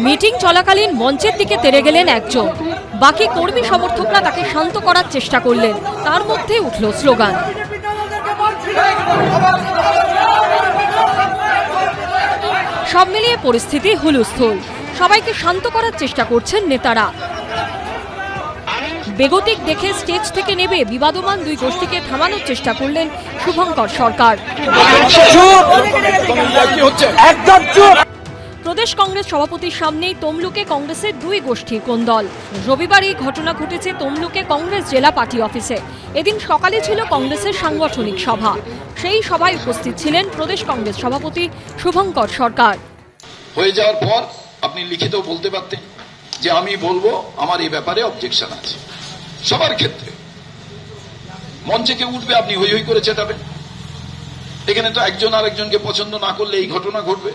Meeting চলাকালীন মঞ্চের দিকে তেড়ে গেলেন একজন, বাকি কর্মী সমর্থকরা তাকে শান্ত করার চেষ্টা করলেন, তার মধ্যে উঠল স্লোগান। সব মিলিয়ে পরিস্থিতি হুলস্থুল, সবাইকে শান্ত করার চেষ্টা করছেন নেতারা। বেগতিক দেখে স্টেজ থেকে নেমে বিবাদমান দুই গোষ্ঠীকে থামানোর চেষ্টা করলেন শুভঙ্কর সরকার। প্রদেশ কংগ্রেস সভাপতির সামনেই তমলুকে কংগ্রেসের দুই গোষ্ঠীর কোন্দল। রবিবার এই ঘটনা ঘটেছে তমলুকে কংগ্রেস জেলা পার্টি অফিসে। এদিন সকালে ছিল কংগ্রেসের সাংগঠনিক সভা। সেই সভায় উপস্থিত ছিলেন প্রদেশ কংগ্রেস সভাপতি শুভঙ্কর সরকার। হয়ে যাওয়ার পর আপনি লিখিত বলতে পারতেন যে আমি বলবো আমার এই ব্যাপারে অবজেকশন আছে। সবার ক্ষেত্রে মঞ্চে কেউ উঠবে, আপনি হই হই করে চেটাবেন। এখানে তো একজন আরেকজনকে পছন্দ না করলে এই ঘটনা ঘটবে।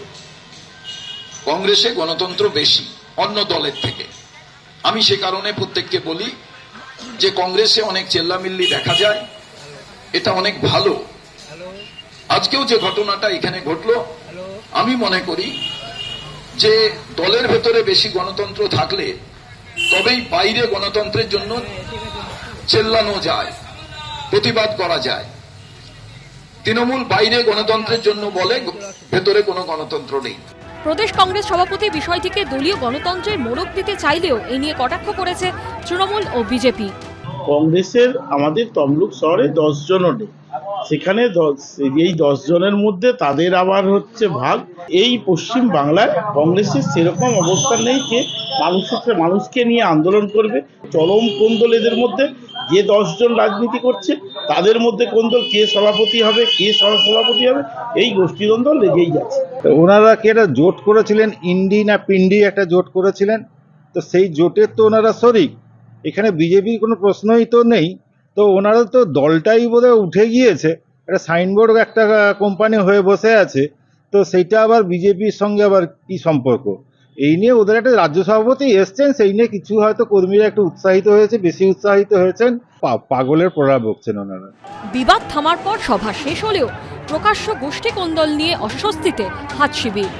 কংগ্রেসে গণতন্ত্র বেশি অন্য দলের থেকে। আমি সে কারণে প্রত্যেককে বলি যে কংগ্রেসে অনেক চেল্লামিল্লি দেখা যায়, এটা অনেক ভালো। আজকেও যে ঘটনাটা এখানে ঘটলো, আমি মনে করি যে দলের ভেতরে বেশি গণতন্ত্র থাকলে তবেই বাইরে গণতন্ত্রের জন্য চেল্লানো যায়, প্রতিবাদ করা যায়। তৃণমূল বাইরে গণতন্ত্রের জন্য বলে, ভেতরে কোনো গণতন্ত্র নেই। প্রদেশ কংগ্রেস সভাপতি বিষয়টিকে দলীয় গণতন্ত্রের মোড়ক দিতে চাইলেও এ নিয়ে কটাক্ষ করেছে তৃণমূল ও বিজেপি। কংগ্রেসের আমাদের তমলুক শহরে 10 জনও নেই, সেখানে এই 10 জনের মধ্যে তাদের আবার হচ্ছে ভাগ। এই পশ্চিম বাংলায় কংগ্রেসের সেরকম অবস্থান নেই যে মানুষকে নিয়ে আন্দোলন করবে। চরম কোন্দল এদের মধ্যে। যে 10 জন রাজনীতি করছে তাদের মধ্যে কোন্দল, কে সভাপতি হবে কে সহসভাপতি হবে, এই গোষ্ঠীদ্বন্দ্ব লেগেই যাচ্ছে। ওনারা কি একটা জোট করেছিলেন, ইন্ডি না পিন্ডি একটা জোট করেছিলেন, তো সেই জোটের তো ওনারা শরিক। এখানে বিজেপির কোনো প্রশ্নই তো নেই। তো ওনারা তো দলটাই বোধহয় উঠে গিয়েছে, একটা সাইনবোর্ড একটা কোম্পানি হয়ে বসে আছে। তো সেইটা আবার বিজেপির সঙ্গে আবার কি সম্পর্ক? এই নিয়ে ওদের একটা রাজ্য সভাপতি এসছেন, সেই নিয়ে কিছু হয়তো কর্মীরা একটু উৎসাহিত হয়েছে, বেশি উৎসাহিত হয়েছেন, পাগলের প্রভাব বকছেন ওনারা। বিবাদ থামার পর সভা শেষ হলেও প্রকাশ্য গোষ্ঠী কোন্দল নিয়ে অস্বস্তিতে হাত শিবির।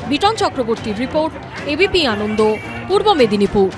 বিটন চক্রবর্তীর রিপোর্ট, এবিপি আনন্দ, পূর্ব মেদিনীপুর।